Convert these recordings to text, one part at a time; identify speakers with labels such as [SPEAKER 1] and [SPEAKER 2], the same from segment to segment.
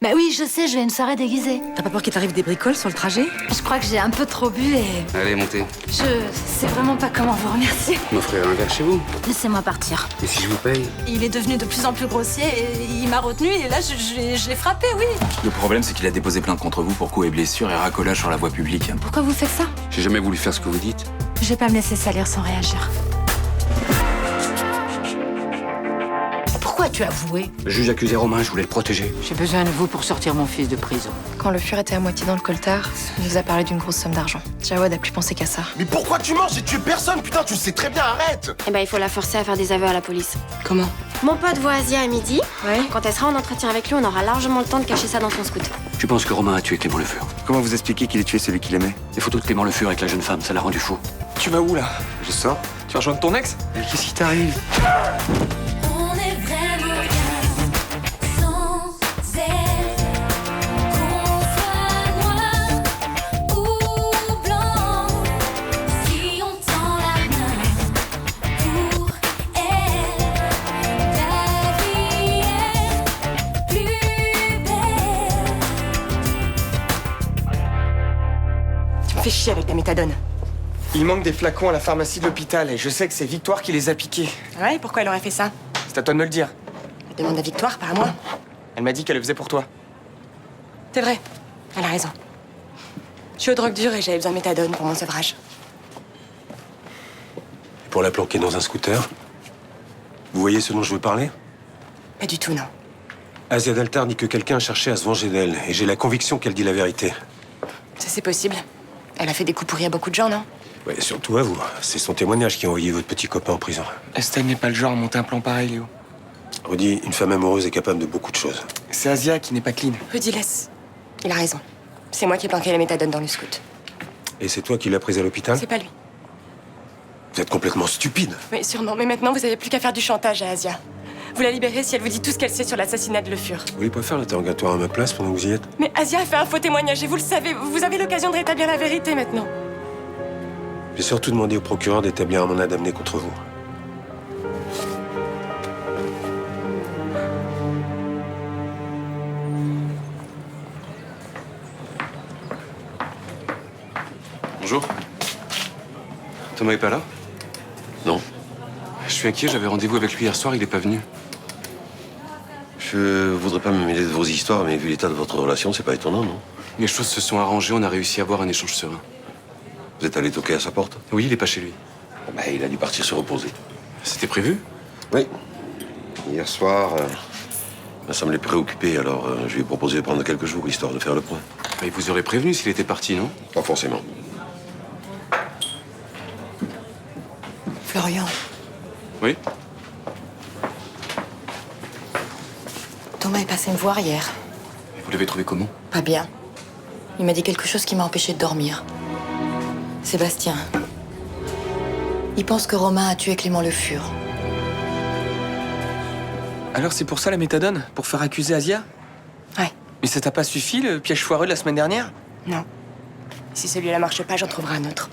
[SPEAKER 1] Bah oui, je sais, je vais à une soirée déguisée.
[SPEAKER 2] T'as pas peur qu'il t'arrive des bricoles sur le trajet?
[SPEAKER 1] Je crois que j'ai un peu trop bu et...
[SPEAKER 3] Allez, montez.
[SPEAKER 1] Je sais vraiment pas comment vous remercier.
[SPEAKER 3] M'offrir un verre chez vous.
[SPEAKER 1] Laissez-moi partir.
[SPEAKER 3] Et si je vous paye?
[SPEAKER 1] Il est devenu de plus en plus grossier et il m'a retenu et là, je l'ai frappé, oui.
[SPEAKER 4] Le problème, c'est qu'il a déposé plainte contre vous pour coups et blessures et racolage sur la voie publique.
[SPEAKER 1] Pourquoi vous faites ça?
[SPEAKER 3] J'ai jamais voulu faire ce que vous dites.
[SPEAKER 1] Je vais pas me laisser salir sans réagir.
[SPEAKER 5] Pourquoi tu as avoué?
[SPEAKER 3] Le juge accusé Romain, je voulais le protéger.
[SPEAKER 5] J'ai besoin de vous pour sortir mon fils de prison.
[SPEAKER 6] Quand le fur était à moitié dans le coltard, il nous a parlé d'une grosse somme d'argent. Jawad a plus pensé qu'à ça.
[SPEAKER 7] Mais pourquoi tu mens? J'ai tué personne, putain, tu le sais très bien, arrête!
[SPEAKER 8] Eh ben, il faut la forcer à faire des aveux à la police.
[SPEAKER 2] Comment?
[SPEAKER 8] Mon pote voit Asia à midi.
[SPEAKER 6] Ouais.
[SPEAKER 8] Quand elle sera en entretien avec lui, on aura largement le temps de cacher ça dans son scout.
[SPEAKER 3] Tu penses que Romain a tué Clément Le Fur?
[SPEAKER 4] Comment vous expliquez qu'il ait tué celui qu'il aimait?
[SPEAKER 3] Les photos de Clément Le Fur avec la jeune femme, ça l'a rendu fou.
[SPEAKER 4] Tu vas où, là?
[SPEAKER 3] Je sors.
[SPEAKER 4] Tu vas rejoindre ton ex?
[SPEAKER 3] Mais qu'est-ce qui t'arrive?
[SPEAKER 9] On est vraiment bien sans elle. Qu'on soit noir ou blanc, si on tend la main pour elle, la vie est plus belle.
[SPEAKER 2] Tu me fais chier avec ta méthadone. Il manque des flacons à la pharmacie de l'hôpital et je sais que c'est Victoire qui les a piqués.
[SPEAKER 10] Ouais, et pourquoi elle aurait fait ça?
[SPEAKER 2] C'est à toi de me le dire.
[SPEAKER 10] Demande à Victoire, pas à moi.
[SPEAKER 2] Elle m'a dit qu'elle le faisait pour toi.
[SPEAKER 10] C'est vrai, elle a raison. Je suis aux drogues dures et j'avais besoin de méthadone pour mon sevrage.
[SPEAKER 7] Pour la planquer dans un scooter? Vous voyez ce dont je veux parler?
[SPEAKER 10] Pas du tout, non.
[SPEAKER 7] Asia Daltar dit que quelqu'un a cherché à se venger d'elle, et j'ai la conviction qu'elle dit la vérité.
[SPEAKER 10] Ça, c'est possible. Elle a fait des coups pourris à beaucoup de gens, non?
[SPEAKER 7] Ouais, surtout à vous. C'est son témoignage qui a envoyé votre petit copain en prison.
[SPEAKER 2] Estelle n'est pas le genre à monter un plan pareil, Léo.
[SPEAKER 7] Rudy, une femme amoureuse est capable de beaucoup de choses.
[SPEAKER 2] C'est Asia qui n'est pas clean.
[SPEAKER 10] Rudy, laisse. Il a raison. C'est moi qui ai planqué la méthadone dans le scout.
[SPEAKER 7] Et c'est toi qui l'as prise à l'hôpital?
[SPEAKER 10] C'est pas lui.
[SPEAKER 7] Vous êtes complètement stupide.
[SPEAKER 10] Oui, sûrement. Mais maintenant, vous avez plus qu'à faire du chantage à Asia. Vous la libérez si elle vous dit tout ce qu'elle sait sur l'assassinat de Le Fur.
[SPEAKER 7] Vous voulez pas faire l'interrogatoire à ma place pendant que vous y êtes?
[SPEAKER 10] Mais Asia a fait un faux témoignage et vous le savez. Vous avez l'occasion de rétablir la vérité maintenant.
[SPEAKER 7] J'ai surtout demandé au procureur d'établir un mandat d'amener contre vous.
[SPEAKER 3] Bonjour. Thomas est pas là?
[SPEAKER 11] Non.
[SPEAKER 3] Je suis inquiet, j'avais rendez-vous avec lui hier soir, il est pas venu.
[SPEAKER 11] Je voudrais pas me mêler de vos histoires, mais vu l'état de votre relation, c'est pas étonnant, non?
[SPEAKER 3] Les choses se sont arrangées, on a réussi à avoir un échange serein.
[SPEAKER 11] Vous êtes allé toquer à sa porte?
[SPEAKER 3] Oui, il est pas chez lui.
[SPEAKER 11] Bon, ben, il a dû partir se reposer.
[SPEAKER 3] C'était prévu?
[SPEAKER 11] Oui. Hier soir, ça semblait préoccupé, alors je lui ai proposé de prendre quelques jours, histoire de faire le point.
[SPEAKER 3] Mais vous aurez prévenu s'il était parti, non?
[SPEAKER 11] Pas forcément.
[SPEAKER 10] Florian,
[SPEAKER 3] Oui?
[SPEAKER 10] Thomas est passé me voir hier.
[SPEAKER 3] Vous l'avez trouvé comment?
[SPEAKER 10] Pas bien. Il m'a dit quelque chose qui m'a empêché de dormir. Sébastien. Il pense que Romain a tué Clément Le Fur.
[SPEAKER 2] Alors c'est pour ça la méthadone? Pour faire accuser Asia?
[SPEAKER 10] Ouais.
[SPEAKER 2] Mais ça t'a pas suffi, le piège foireux de la semaine dernière?
[SPEAKER 10] Non. Si celui-là marche pas, j'en trouverai un autre.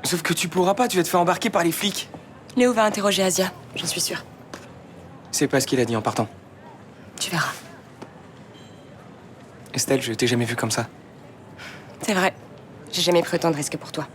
[SPEAKER 2] Sauf que tu pourras pas, tu vas te faire embarquer par les flics.
[SPEAKER 10] Léo va interroger Asia, j'en suis sûre.
[SPEAKER 2] C'est pas ce qu'il a dit en partant.
[SPEAKER 10] Tu verras.
[SPEAKER 2] Estelle, je t'ai jamais vu comme ça.
[SPEAKER 10] C'est vrai. J'ai jamais pris autant de risques pour toi.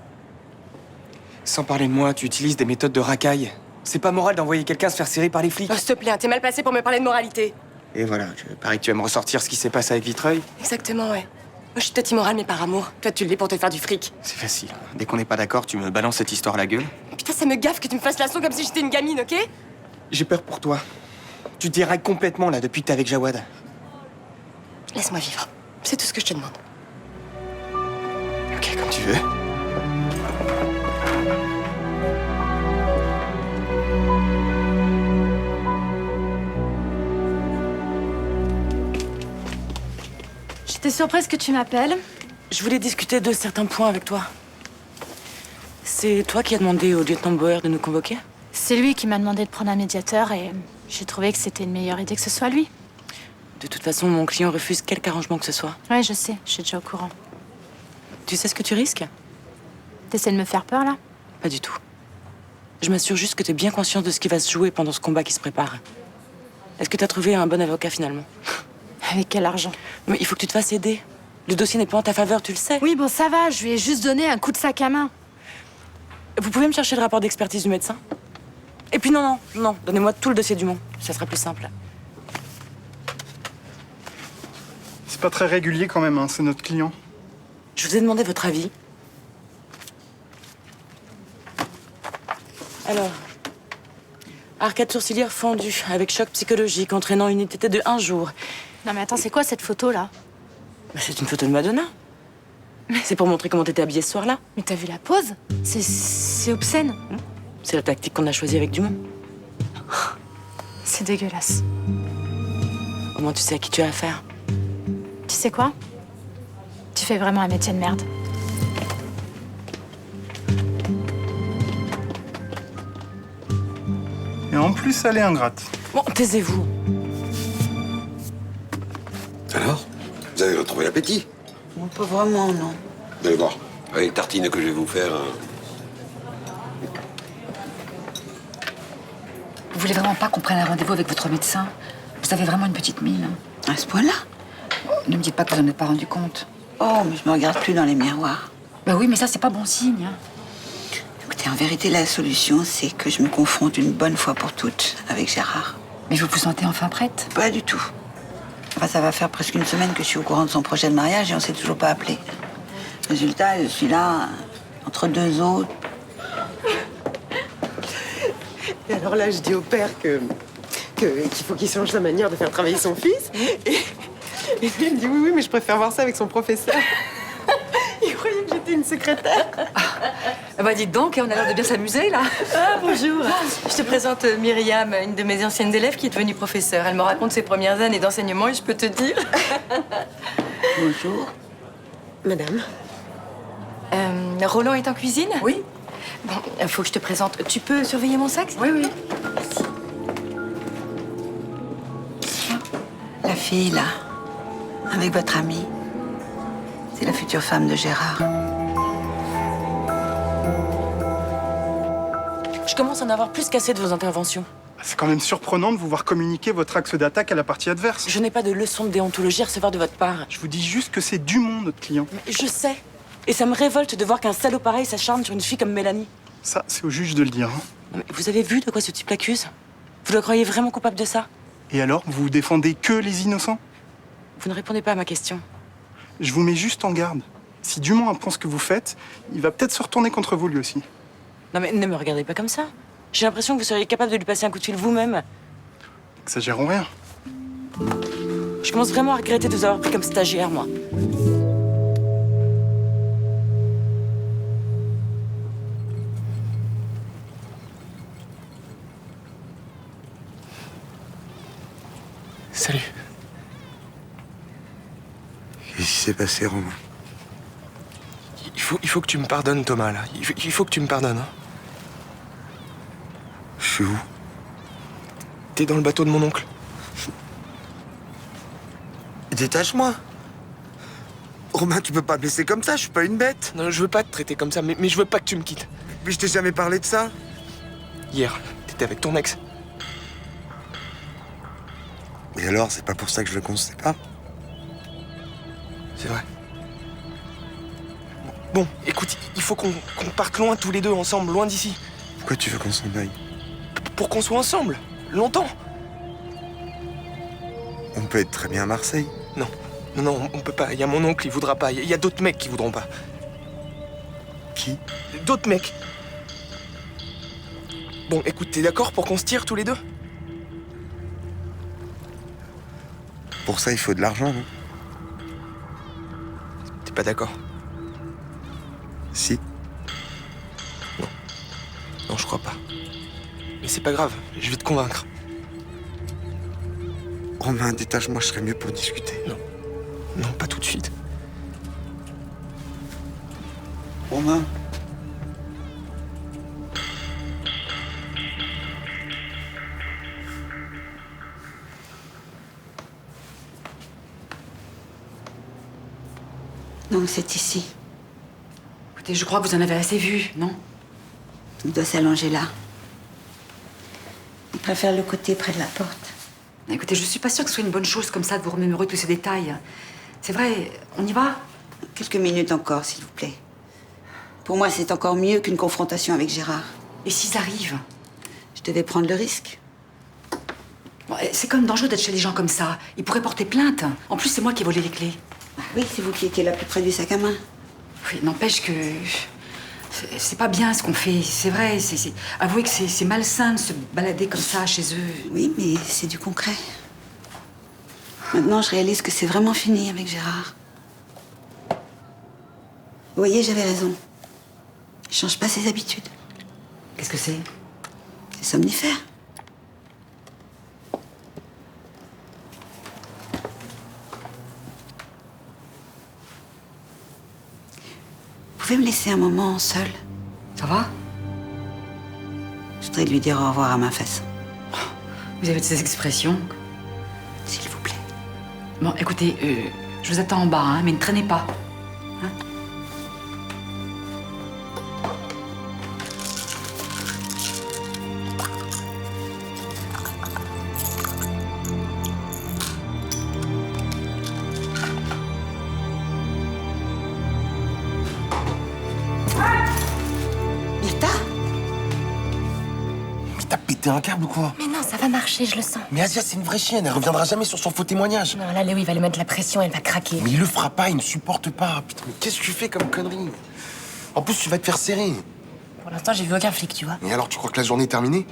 [SPEAKER 2] Sans parler de moi, tu utilises des méthodes de racaille. C'est pas moral d'envoyer quelqu'un se faire serrer par les flics.
[SPEAKER 10] Oh, s'il te plaît, t'es mal placé pour me parler de moralité.
[SPEAKER 2] Et voilà, pareil que tu vas me ressortir ce qui s'est passé avec Vitreuil.
[SPEAKER 10] Exactement, ouais. Moi, je suis peut-être immorale, mais par amour. Toi, tu l'es pour te faire du fric.
[SPEAKER 2] C'est facile. Dès qu'on n'est pas d'accord, tu me balances cette histoire à la gueule.
[SPEAKER 10] Putain, ça me gaffe que tu me fasses la son comme si j'étais une gamine, ok?
[SPEAKER 2] J'ai peur pour toi. Tu dérailles complètement, là, depuis que t'es avec Jawad.
[SPEAKER 10] Laisse-moi vivre. C'est tout ce que je te demande.
[SPEAKER 2] Ok, comme tu veux.
[SPEAKER 1] J'étais surprise que tu m'appelles.
[SPEAKER 10] Je voulais discuter de certains points avec toi. C'est toi qui as demandé au lieutenant Bauer de nous convoquer?
[SPEAKER 1] C'est lui qui m'a demandé de prendre un médiateur et j'ai trouvé que c'était une meilleure idée que ce soit lui.
[SPEAKER 10] De toute façon, mon client refuse quelque arrangement que ce soit.
[SPEAKER 1] Ouais, je sais, je suis déjà au courant.
[SPEAKER 10] Tu sais ce que tu risques?
[SPEAKER 1] T'essaies de me faire peur, là?
[SPEAKER 10] Pas du tout. Je m'assure juste que t'es bien conscient de ce qui va se jouer pendant ce combat qui se prépare. Est-ce que t'as trouvé un bon avocat, finalement?
[SPEAKER 1] Avec quel argent?
[SPEAKER 12] Mais il faut que tu te fasses aider. Le dossier n'est pas en ta faveur, tu le sais.
[SPEAKER 1] Oui, bon, ça va, je lui ai juste donné un coup de sac à main.
[SPEAKER 12] Vous pouvez me chercher le rapport d'expertise du médecin? Et puis non, donnez-moi tout le dossier du Mont. Ça sera plus simple.
[SPEAKER 13] C'est pas très régulier quand même, hein, c'est notre client.
[SPEAKER 12] Je vous ai demandé votre avis. Alors, arcade sourcilière fendue, avec choc psychologique, entraînant une ITT de 1 jour.
[SPEAKER 1] Non mais attends, c'est quoi cette photo-là?
[SPEAKER 12] Bah, c'est une photo de Madonna. C'est pour montrer comment t'étais habillée ce soir-là.
[SPEAKER 1] Mais t'as vu la pose? C'est obscène.
[SPEAKER 12] C'est la tactique qu'on a choisie avec Dumont.
[SPEAKER 1] C'est dégueulasse.
[SPEAKER 12] Au moins tu sais à qui tu as affaire.
[SPEAKER 1] Tu sais quoi? Tu fais vraiment un métier de merde.
[SPEAKER 13] Et en plus, elle est ingrate.
[SPEAKER 12] Bon, taisez-vous.
[SPEAKER 11] Alors, vous avez retrouvé l'appétit?
[SPEAKER 5] Pas vraiment, non.
[SPEAKER 11] Vous allez voir, avec les tartines que je vais vous faire...
[SPEAKER 5] Vous voulez vraiment pas qu'on prenne un rendez-vous avec votre médecin? Vous avez vraiment une petite mine. À ce point-là? Ne me dites pas que vous en êtes pas rendu compte. Oh, mais je me regarde plus dans les miroirs. Bah oui, mais ça, c'est pas bon signe. Hein. Écoutez, en vérité, la solution, c'est que je me confronte une bonne fois pour toutes avec Gérard. Mais vous vous sentez enfin prête? Pas du tout. Enfin, ça va faire presque une semaine que je suis au courant de son projet de mariage et on s'est toujours pas appelé. Résultat, je suis là, entre deux autres.
[SPEAKER 2] Et alors là, je dis au père qu'il faut qu'il change sa manière de faire travailler son fils. Et lui, il me dit oui, mais je préfère voir ça avec son professeur. Il croyait que j'étais une secrétaire.
[SPEAKER 10] Ah bah dites donc, on a l'air de bien s'amuser là. Ah bonjour, je te présente Myriam, une de mes anciennes élèves qui est devenue professeure. Elle me raconte ses premières années d'enseignement et je peux te dire.
[SPEAKER 5] Bonjour.
[SPEAKER 2] Madame.
[SPEAKER 10] Roland est en cuisine?
[SPEAKER 5] Oui.
[SPEAKER 10] Bon, faut que je te présente. Tu peux surveiller mon sac?
[SPEAKER 5] Oui, oui. La fille, là, avec votre amie, c'est la future femme de Gérard.
[SPEAKER 12] Je commence à en avoir plus qu'assez de vos interventions.
[SPEAKER 13] C'est quand même surprenant de vous voir communiquer votre axe d'attaque à la partie adverse.
[SPEAKER 12] Je n'ai pas de leçon de déontologie à recevoir de votre part.
[SPEAKER 13] Je vous dis juste que c'est Dumont, notre client.
[SPEAKER 12] Mais je sais. Et ça me révolte de voir qu'un salaud pareil s'acharne sur une fille comme Mélanie.
[SPEAKER 13] Ça, c'est au juge de le dire. Hein.
[SPEAKER 12] Non, mais vous avez vu de quoi ce type l'accuse? Vous le croyez vraiment coupable de ça?
[SPEAKER 13] Et alors, vous défendez que les innocents?
[SPEAKER 12] Vous ne répondez pas à ma question.
[SPEAKER 13] Je vous mets juste en garde. Si Dumont apprend ce que vous faites, il va peut-être se retourner contre vous lui aussi.
[SPEAKER 12] Non mais ne me regardez pas comme ça. J'ai l'impression que vous seriez capable de lui passer un coup de fil vous-même.
[SPEAKER 13] Exagérons rien.
[SPEAKER 12] Je commence vraiment à regretter de vous avoir pris comme stagiaire, moi.
[SPEAKER 2] Salut.
[SPEAKER 14] Qu'est-ce qui s'est passé, Romain?
[SPEAKER 2] Il faut que tu me pardonnes, Thomas, là. Il faut que tu me pardonnes. Hein.
[SPEAKER 14] Je suis où?
[SPEAKER 2] T'es dans le bateau de mon oncle.
[SPEAKER 14] Détache-moi. Romain, tu peux pas me laisser comme ça, je suis pas une bête.
[SPEAKER 2] Non, je veux pas te traiter comme ça, mais je veux pas que tu me quittes.
[SPEAKER 14] Mais je t'ai jamais parlé de ça.
[SPEAKER 2] Hier, t'étais avec ton ex.
[SPEAKER 14] Et alors, c'est pas pour ça que je veux qu'on se sépare?
[SPEAKER 2] C'est vrai. Bon, écoute, il faut qu'on parte loin tous les deux, ensemble, loin d'ici.
[SPEAKER 14] Pourquoi tu veux qu'on s'en aille?
[SPEAKER 2] Pour qu'on soit ensemble, longtemps.
[SPEAKER 14] On peut être très bien à Marseille.
[SPEAKER 2] Non, on peut pas. Il y a mon oncle, il voudra pas. Il y a d'autres mecs qui voudront pas.
[SPEAKER 14] Qui?
[SPEAKER 2] D'autres mecs. Bon, écoute, t'es d'accord pour qu'on se tire tous les deux?
[SPEAKER 14] Pour ça, il faut de l'argent, non?
[SPEAKER 2] T'es pas d'accord?
[SPEAKER 14] Si.
[SPEAKER 2] Non, je crois pas. Mais c'est pas grave, je vais te convaincre.
[SPEAKER 14] Romain, détache-moi, je serais mieux pour discuter.
[SPEAKER 2] Non, pas tout de suite.
[SPEAKER 14] Romain.
[SPEAKER 5] Non, c'est ici.
[SPEAKER 10] Écoutez, je crois que vous en avez assez vu, non?
[SPEAKER 5] Il doit s'allonger là. Il préfère le côté près de la porte. Écoutez, je suis pas sûre que ce soit une bonne chose comme ça de vous remémorer tous ces détails. C'est vrai, on y va?
[SPEAKER 15] Quelques minutes encore, s'il vous plaît. Pour moi, c'est encore mieux qu'une confrontation avec Gérard.
[SPEAKER 5] Et s'ils arrivent?
[SPEAKER 15] Je devais prendre le risque.
[SPEAKER 5] Bon, c'est quand même dangereux d'être chez les gens comme ça. Ils pourraient porter plainte. En plus, c'est moi qui ai volé les clés.
[SPEAKER 15] Oui, c'est vous qui étiez la plus près du sac à main.
[SPEAKER 5] Oui, n'empêche que... C'est pas bien ce qu'on fait, c'est vrai. Avouez que c'est malsain de se balader comme ça chez eux.
[SPEAKER 15] Oui, mais c'est du concret. Maintenant, je réalise que c'est vraiment fini avec Gérard. Vous voyez, j'avais raison. Il change pas ses habitudes.
[SPEAKER 5] Qu'est-ce que c'est?
[SPEAKER 15] C'est somnifère. Vous pouvez me laisser un moment seul?
[SPEAKER 5] Ça va?
[SPEAKER 15] Je voudrais lui dire au revoir à ma façon.
[SPEAKER 5] Vous avez de ces expressions?
[SPEAKER 15] S'il vous plaît.
[SPEAKER 5] Bon, écoutez, je vous attends en bas, hein, mais ne traînez pas. Hein?
[SPEAKER 16] T'es un câble ou quoi?
[SPEAKER 6] Mais non, ça va marcher, je le sens.
[SPEAKER 16] Mais Asia, c'est une vraie chienne, elle reviendra jamais sur son faux témoignage.
[SPEAKER 6] Non, là, Léo, il va lui mettre la pression, elle va craquer.
[SPEAKER 16] Mais il le fera pas, il ne supporte pas. Putain, mais qu'est-ce que tu fais comme connerie? En plus, tu vas te faire serrer.
[SPEAKER 6] Pour l'instant, j'ai vu aucun flic, tu vois.
[SPEAKER 16] Et alors, tu crois que la journée est terminée?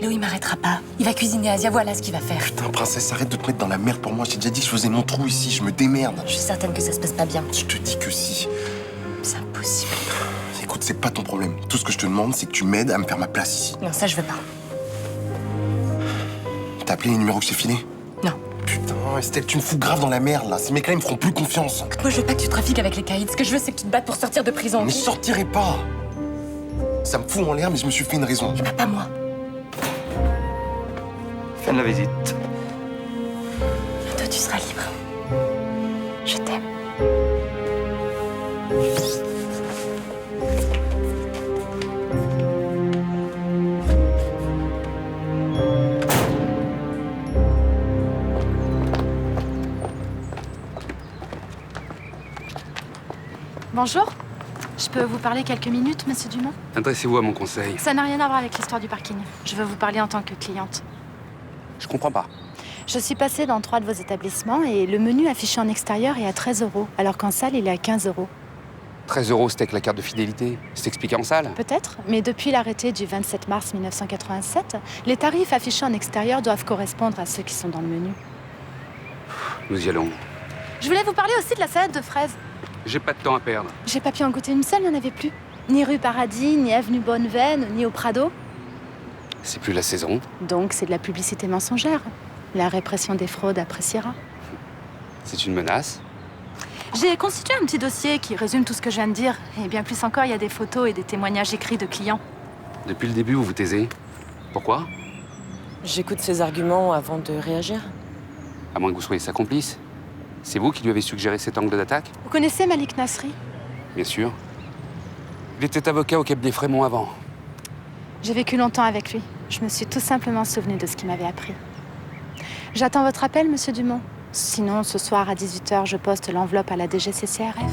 [SPEAKER 6] Léo, il m'arrêtera pas. Il va cuisiner Asia, voilà ce qu'il va faire.
[SPEAKER 16] Putain, princesse, arrête de te mettre dans la merde pour moi. J'ai déjà dit que je faisais mon trou ici, je me démerde.
[SPEAKER 6] Je suis certaine que ça se passe pas bien.
[SPEAKER 16] Je te dis que si.
[SPEAKER 6] C'est impossible.
[SPEAKER 16] Écoute, c'est pas ton problème. Tout ce que je te demande, c'est que tu m'aides à me faire ma place ici.
[SPEAKER 6] Non, ça, je veux pas.
[SPEAKER 16] T'as appelé les numéros que je t'ai filés?
[SPEAKER 6] Non.
[SPEAKER 16] Putain, Estelle, tu me fous grave dans la merde, là. Ces mecs-là, ils me feront plus confiance.
[SPEAKER 6] Moi, je veux pas que tu trafiques avec les caïds. Ce que je veux, c'est que tu te battes pour sortir de prison.
[SPEAKER 16] Mais je sortirai pas. Ça me fout en l'air, mais je me suis fait une raison.
[SPEAKER 6] Et bah, pas moi.
[SPEAKER 14] Fin de la visite.
[SPEAKER 6] Bientôt, tu seras libre. Je t'aime.
[SPEAKER 1] Bonjour. Je peux vous parler quelques minutes, monsieur Dumont?
[SPEAKER 3] Adressez-vous à mon conseil.
[SPEAKER 1] Ça n'a rien à voir avec l'histoire du parking. Je veux vous parler en tant que cliente.
[SPEAKER 3] Je comprends pas.
[SPEAKER 1] Je suis passée dans 3 de vos établissements et le menu affiché en extérieur est à 13 €, alors qu'en salle, il est à 15 €.
[SPEAKER 3] 13 €, c'était avec la carte de fidélité. C'est expliqué en salle?
[SPEAKER 1] Peut-être, mais depuis l'arrêté du 27 mars 1987, les tarifs affichés en extérieur doivent correspondre à ceux qui sont dans le menu.
[SPEAKER 3] Nous y allons.
[SPEAKER 1] Je voulais vous parler aussi de la salade de fraises.
[SPEAKER 3] J'ai pas de temps à perdre.
[SPEAKER 1] J'ai pas pu en goûter une seule, il n'y en avait plus. Ni rue Paradis, ni avenue Bonneveine, ni au Prado.
[SPEAKER 3] C'est plus la saison.
[SPEAKER 1] Donc c'est de la publicité mensongère. La répression des fraudes appréciera.
[SPEAKER 3] C'est une menace.
[SPEAKER 1] J'ai constitué un petit dossier qui résume tout ce que je viens de dire. Et bien plus encore, il y a des photos et des témoignages écrits de clients.
[SPEAKER 3] Depuis le début, vous vous taisez. Pourquoi?
[SPEAKER 12] J'écoute ses arguments avant de réagir.
[SPEAKER 3] À moins que vous soyez sa complice. C'est vous qui lui avez suggéré cet angle d'attaque?
[SPEAKER 1] Vous connaissez Malik Nasri?
[SPEAKER 3] Bien sûr. Il était avocat au cabinet Frémont avant.
[SPEAKER 1] J'ai vécu longtemps avec lui. Je me suis tout simplement souvenue de ce qu'il m'avait appris. J'attends votre appel, monsieur Dumont. Sinon, ce soir à 18 h, je poste l'enveloppe à la DGCCRF.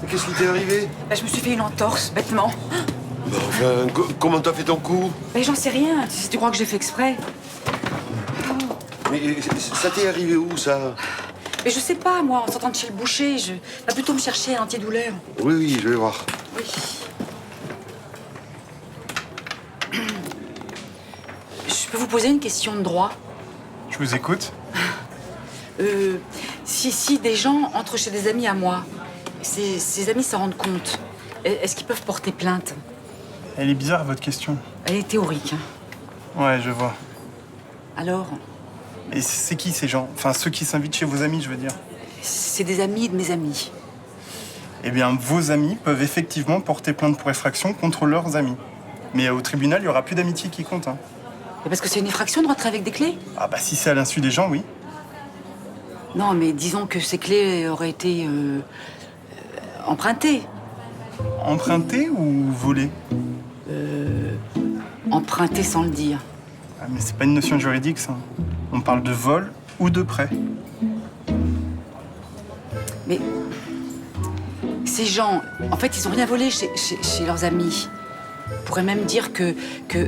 [SPEAKER 11] Mais qu'est-ce qui t'est arrivé?
[SPEAKER 5] Bah, je me suis fait une entorse, bêtement.
[SPEAKER 11] Bah, enfin, comment t'as fait ton coup?
[SPEAKER 5] Mais j'en sais rien, si tu crois que j'ai fait exprès.
[SPEAKER 11] Mais ça t'est arrivé où, ça?
[SPEAKER 5] Mais je sais pas, moi, en sortant de chez le boucher, je va plutôt me chercher un antidouleur.
[SPEAKER 11] Oui, oui, je vais voir.
[SPEAKER 5] Oui. Je peux vous poser une question de droit?
[SPEAKER 13] Je vous écoute.
[SPEAKER 5] Si des gens entrent chez des amis à moi, ces amis s'en rendent compte, est-ce qu'ils peuvent porter plainte?
[SPEAKER 13] Elle est bizarre, votre question.
[SPEAKER 5] Elle est théorique. Hein.
[SPEAKER 13] Ouais, je vois.
[SPEAKER 5] Alors?
[SPEAKER 13] Et c'est qui ces gens? Enfin, ceux qui s'invitent chez vos amis, je veux dire.
[SPEAKER 5] C'est des amis de mes amis.
[SPEAKER 13] Eh bien, vos amis peuvent effectivement porter plainte pour effraction contre leurs amis. Mais au tribunal, il n'y aura plus d'amitié qui compte. Hein.
[SPEAKER 5] Et parce que c'est une effraction de rentrer avec des clés?
[SPEAKER 13] Ah bah si c'est à l'insu des gens, oui.
[SPEAKER 5] Non, mais disons que ces clés auraient été emprunté.
[SPEAKER 13] Emprunté ou volé?
[SPEAKER 5] Emprunté sans le dire.
[SPEAKER 13] Ah, mais c'est pas une notion juridique, ça. On parle de vol ou de prêt.
[SPEAKER 5] Mais ces gens, en fait, ils ont rien volé chez leurs amis. On pourrait même dire que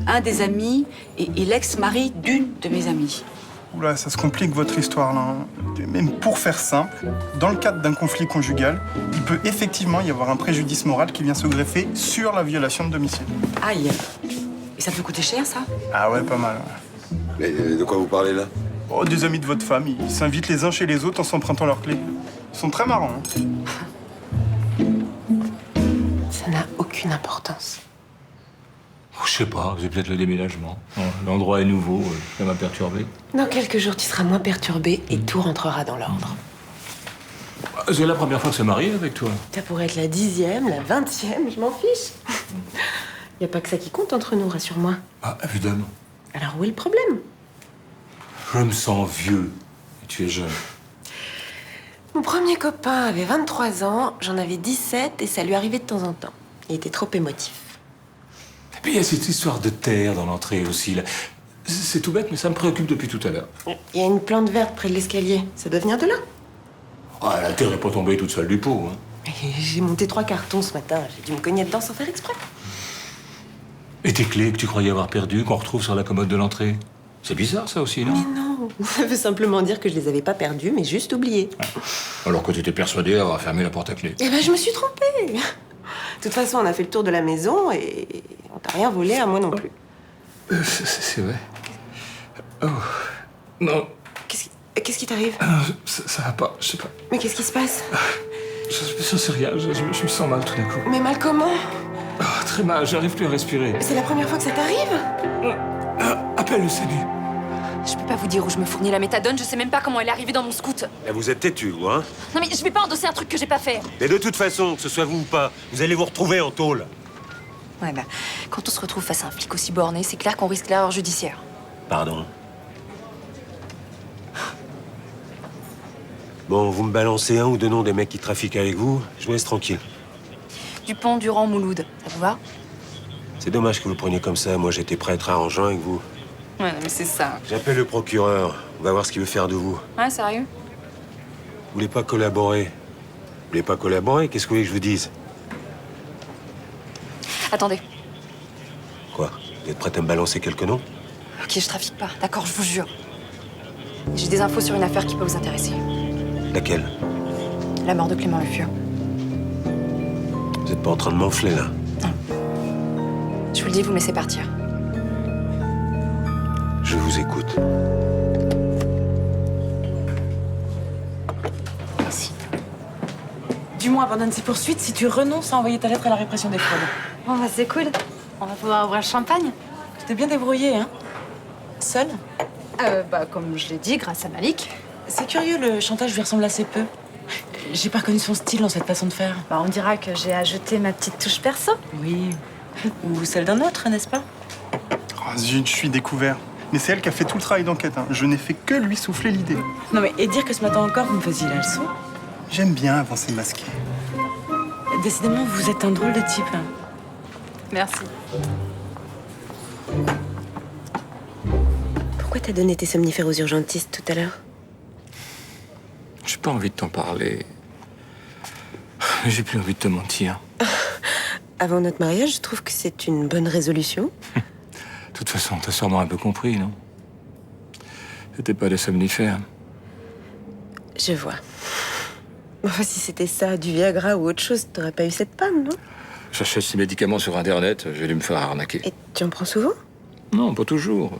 [SPEAKER 5] un des amis est l'ex-mari d'une de mes amies.
[SPEAKER 13] Oula, ça se complique votre histoire, là. Même pour faire simple, dans le cadre d'un conflit conjugal, il peut effectivement y avoir un préjudice moral qui vient se greffer sur la violation de domicile.
[SPEAKER 5] Aïe. Et ça peut coûter cher, ça?
[SPEAKER 13] Ah ouais, pas mal.
[SPEAKER 11] Mais de quoi vous parlez là?
[SPEAKER 13] Oh, des amis de votre femme, ils s'invitent les uns chez les autres en s'empruntant leurs clés. Ils sont très marrants. Hein.
[SPEAKER 2] Ça n'a aucune importance.
[SPEAKER 17] Je sais pas, c'est peut-être le déménagement. L'endroit est nouveau, ça m'a perturbé.
[SPEAKER 2] Dans quelques jours, tu seras moins perturbé et tout rentrera dans l'ordre.
[SPEAKER 17] C'est la première fois que ça m'arrive avec toi.
[SPEAKER 2] Ça pourrait être la 10e, la 20e, je m'en fiche. Y a pas que ça qui compte entre nous, rassure-moi.
[SPEAKER 17] Ah, évidemment.
[SPEAKER 2] Alors où est le problème?
[SPEAKER 17] Je me sens vieux. Et tu es jeune.
[SPEAKER 2] Mon premier copain avait 23 ans, j'en avais 17 et ça lui arrivait de temps en temps. Il était trop émotif.
[SPEAKER 17] Et puis il y a cette histoire de terre dans l'entrée aussi. Là. C'est tout bête, mais ça me préoccupe depuis tout à l'heure.
[SPEAKER 2] Il y a une plante verte près de l'escalier. Ça doit venir de là.
[SPEAKER 17] Ah, la terre n'est pas tombée toute seule du pot. Hein.
[SPEAKER 2] J'ai monté 3 cartons ce matin. J'ai dû me cogner dedans sans faire exprès.
[SPEAKER 17] Et tes clés que tu croyais avoir perdues, qu'on retrouve sur la commode de l'entrée? C'est bizarre, ça aussi, non?
[SPEAKER 2] Mais non, ça veut simplement dire que je les avais pas perdues, mais juste oubliées.
[SPEAKER 17] Alors que tu étais persuadé d'avoir fermé la porte à clé.
[SPEAKER 2] Eh ben, je me suis trompée. De toute façon, on a fait le tour de la maison et on t'a rien volé à moi non plus.
[SPEAKER 17] C'est vrai. Oh. Non.
[SPEAKER 2] Qu'est-ce qui t'arrive?
[SPEAKER 17] Ça va pas, je sais pas.
[SPEAKER 2] Mais qu'est-ce qui se passe?
[SPEAKER 17] Je sais rien, je me sens mal tout d'un coup.
[SPEAKER 2] Mais mal comment?
[SPEAKER 17] Oh, très mal, j'arrive plus à respirer.
[SPEAKER 2] C'est la première fois que ça t'arrive?
[SPEAKER 17] Appelle le SAMU.
[SPEAKER 6] Je peux pas vous dire où je me fournis la méthadone, je sais même pas comment elle est arrivée dans mon scout.
[SPEAKER 7] Là, vous êtes têtu, vous, hein?
[SPEAKER 6] Non mais je vais pas endosser un truc que j'ai pas fait.
[SPEAKER 7] Mais de toute façon, que ce soit vous ou pas, vous allez vous retrouver en tôle.
[SPEAKER 6] Ouais bah, quand on se retrouve face à un flic aussi borné, c'est clair qu'on risque l'erreur judiciaire.
[SPEAKER 7] Pardon. Bon, vous me balancez un ou deux noms des mecs qui trafiquent avec vous, je vous laisse tranquille.
[SPEAKER 6] Dupont, Durand, Mouloud, ça vous va?
[SPEAKER 7] C'est dommage que vous le preniez comme ça. Moi, j'étais prêt à être arrangeant avec vous.
[SPEAKER 6] Ouais, mais c'est ça.
[SPEAKER 7] J'appelle le procureur. On va voir ce qu'il veut faire de vous.
[SPEAKER 6] Ouais, sérieux?
[SPEAKER 7] Vous voulez pas collaborer? Vous voulez pas collaborer? Qu'est-ce que vous voulez que je vous dise?
[SPEAKER 6] Attendez.
[SPEAKER 7] Quoi? Vous êtes prête à me balancer quelques noms?
[SPEAKER 6] Ok, je trafique pas, d'accord, je vous jure. J'ai des infos sur une affaire qui peut vous intéresser.
[SPEAKER 7] Laquelle?
[SPEAKER 6] La mort de Clément Le Fur.
[SPEAKER 7] Vous êtes pas en train de m'enfler, là?
[SPEAKER 6] Je vous le dis, vous me laissez partir.
[SPEAKER 7] Je vous écoute.
[SPEAKER 12] Merci. Du-moins, abandonne ces poursuites si tu renonces à envoyer ta lettre à la répression des fraudes.
[SPEAKER 1] Bon, bah c'est cool. On va pouvoir ouvrir le champagne.
[SPEAKER 12] Tu t'es bien débrouillée, hein? Seule?
[SPEAKER 1] Bah, comme je l'ai dit, grâce à Malik.
[SPEAKER 12] C'est curieux, le chantage lui ressemble assez peu. J'ai pas reconnu son style dans cette façon de faire.
[SPEAKER 1] Bah, on dira que j'ai ajouté ma petite touche perso.
[SPEAKER 12] Oui. Ou celle d'un autre, n'est-ce pas?
[SPEAKER 13] Oh, zut, je suis découvert. Mais c'est elle qui a fait tout le travail d'enquête. Hein. Je n'ai fait que lui souffler l'idée.
[SPEAKER 12] Non mais, et dire que ce matin encore, vous me faisiez la leçon?
[SPEAKER 13] J'aime bien avancer masqué.
[SPEAKER 12] Décidément, vous êtes un drôle de type.
[SPEAKER 1] Merci.
[SPEAKER 2] Pourquoi t'as donné tes somnifères aux urgentistes tout à l'heure?
[SPEAKER 17] J'ai pas envie de t'en parler. J'ai plus envie de te mentir.
[SPEAKER 2] Avant notre mariage, je trouve que c'est une bonne résolution.
[SPEAKER 17] De toute façon, t'as sûrement un peu compris, non? C'était pas des somnifères.
[SPEAKER 2] Je vois. Enfin, si c'était ça, du Viagra ou autre chose, t'aurais pas eu cette panne, non?
[SPEAKER 17] J'achète ces médicaments sur Internet, j'ai dû me faire arnaquer.
[SPEAKER 2] Et tu en prends souvent?
[SPEAKER 17] Non, pas toujours.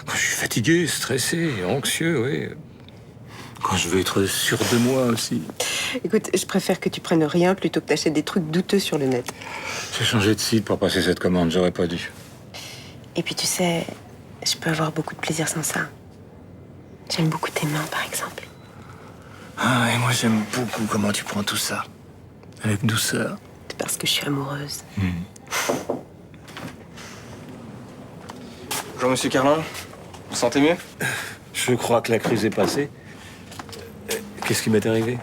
[SPEAKER 17] Quand je suis fatigué, stressé, anxieux, oui. Quand je veux être sûr de moi aussi.
[SPEAKER 2] Écoute, je préfère que tu prennes rien plutôt que t'achètes des trucs douteux sur le net.
[SPEAKER 17] J'ai changé de site pour passer cette commande, j'aurais pas dû.
[SPEAKER 2] Et puis tu sais, je peux avoir beaucoup de plaisir sans ça. J'aime beaucoup tes mains, par exemple.
[SPEAKER 17] Ah, et moi j'aime beaucoup comment tu prends tout ça. Avec douceur.
[SPEAKER 2] C'est parce que je suis amoureuse.
[SPEAKER 18] Bonjour, monsieur Carlin. Vous vous sentez mieux?
[SPEAKER 17] Je crois que la crise est passée. Qu'est-ce qui m'est arrivé?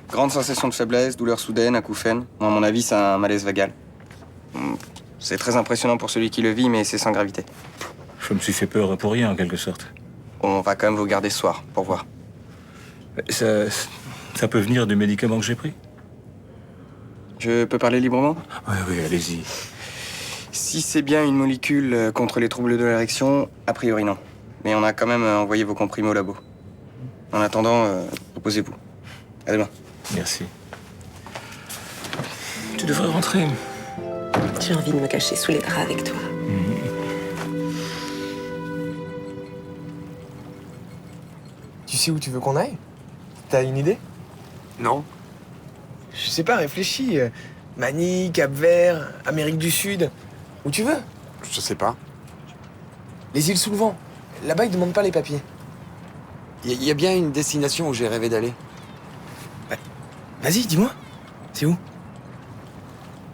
[SPEAKER 18] Grande sensation de faiblesse, douleur soudaine, acouphène. Bon, à mon avis, c'est un malaise vagal. C'est très impressionnant pour celui qui le vit, mais c'est sans gravité.
[SPEAKER 17] Je me suis fait peur pour rien, en quelque sorte.
[SPEAKER 18] On va quand même vous garder ce soir, pour voir.
[SPEAKER 17] Ça peut venir du médicament que j'ai pris?
[SPEAKER 18] Je peux parler librement?
[SPEAKER 17] Oui, allez-y.
[SPEAKER 18] Si c'est bien une molécule contre les troubles de l'érection, a priori non. Mais on a quand même envoyé vos comprimés au labo. En attendant, reposez-vous. À demain.
[SPEAKER 17] Merci. Tu devrais rentrer.
[SPEAKER 2] J'ai envie de me cacher sous les draps avec toi.
[SPEAKER 19] Tu sais où tu veux qu'on aille? T'as une idée?
[SPEAKER 18] Non.
[SPEAKER 19] Je sais pas, réfléchis. Manille, Cap-Vert, Amérique du Sud. Où tu veux.
[SPEAKER 16] Je sais pas.
[SPEAKER 19] Les îles sous le vent. Là-bas, ils demandent pas les papiers.
[SPEAKER 14] Il y a bien une destination où j'ai rêvé d'aller.
[SPEAKER 19] Vas-y, dis-moi. C'est où?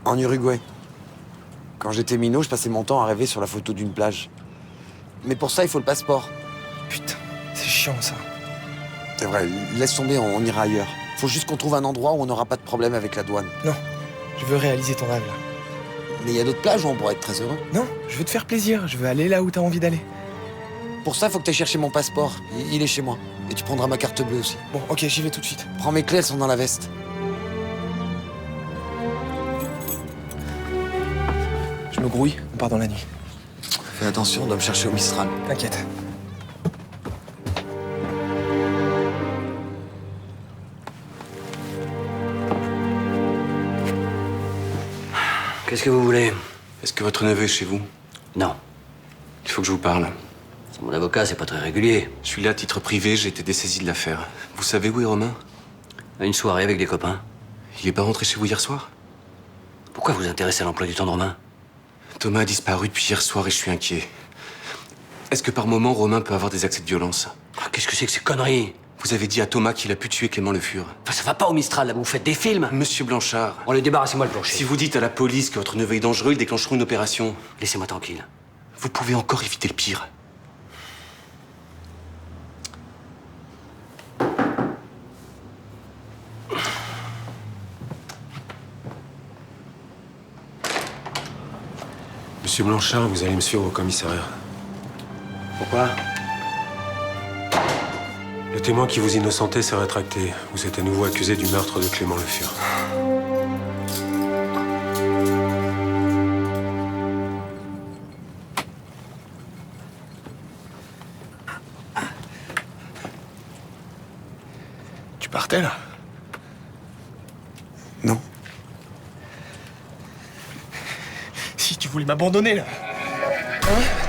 [SPEAKER 14] En Uruguay. Quand j'étais minot, je passais mon temps à rêver sur la photo d'une plage. Mais pour ça, il faut le passeport.
[SPEAKER 19] Putain, c'est chiant ça.
[SPEAKER 14] C'est vrai, laisse tomber, on ira ailleurs. Faut juste qu'on trouve un endroit où on n'aura pas de problème avec la douane.
[SPEAKER 19] Non, je veux réaliser ton rêve là.
[SPEAKER 14] Mais il y a d'autres plages où on pourrait être très heureux.
[SPEAKER 19] Non, je veux te faire plaisir, je veux aller là où t'as envie d'aller.
[SPEAKER 14] Pour ça, faut que t'ailles chercher mon passeport. Il est chez moi. Et tu prendras ma carte bleue aussi.
[SPEAKER 19] Bon, ok, j'y vais tout de suite.
[SPEAKER 14] Prends mes clés, elles sont dans la veste.
[SPEAKER 19] Je me grouille, on part dans la nuit.
[SPEAKER 14] Fais attention, on doit me chercher au Mistral.
[SPEAKER 19] T'inquiète.
[SPEAKER 20] Qu'est-ce que vous voulez?
[SPEAKER 3] Est-ce que votre neveu est chez vous?
[SPEAKER 20] Non.
[SPEAKER 3] Il faut que je vous parle.
[SPEAKER 20] C'est mon avocat, c'est pas très régulier.
[SPEAKER 3] Je suis là à titre privé, j'ai été dessaisi de l'affaire. Vous savez où est Romain?
[SPEAKER 20] À une soirée avec des copains.
[SPEAKER 3] Il est pas rentré chez vous hier soir?
[SPEAKER 20] Pourquoi vous intéressez à l'emploi du temps de Romain?
[SPEAKER 3] Thomas a disparu depuis hier soir et je suis inquiet. Est-ce que par moment, Romain peut avoir des accès de violence?
[SPEAKER 20] Qu'est-ce que c'est que ces conneries?
[SPEAKER 3] Vous avez dit à Thomas qu'il a pu tuer Clément Le Fur.
[SPEAKER 20] Enfin, ça va pas au Mistral, là, vous faites des films.
[SPEAKER 3] Monsieur Blanchard.
[SPEAKER 20] Allez, débarrassez-moi le plancher.
[SPEAKER 3] Si vous dites à la police que votre neveu est dangereux, ils déclencheront une opération.
[SPEAKER 20] Laissez-moi tranquille.
[SPEAKER 3] Vous pouvez encore éviter le pire. Monsieur Blanchard, vous allez me suivre au commissariat.
[SPEAKER 20] Pourquoi?
[SPEAKER 7] Le témoin qui vous innocentait s'est rétracté. Vous êtes à nouveau accusé du meurtre de Clément Le Fur.
[SPEAKER 19] Tu partais là?
[SPEAKER 14] Non.
[SPEAKER 19] Si tu voulais m'abandonner là. Hein?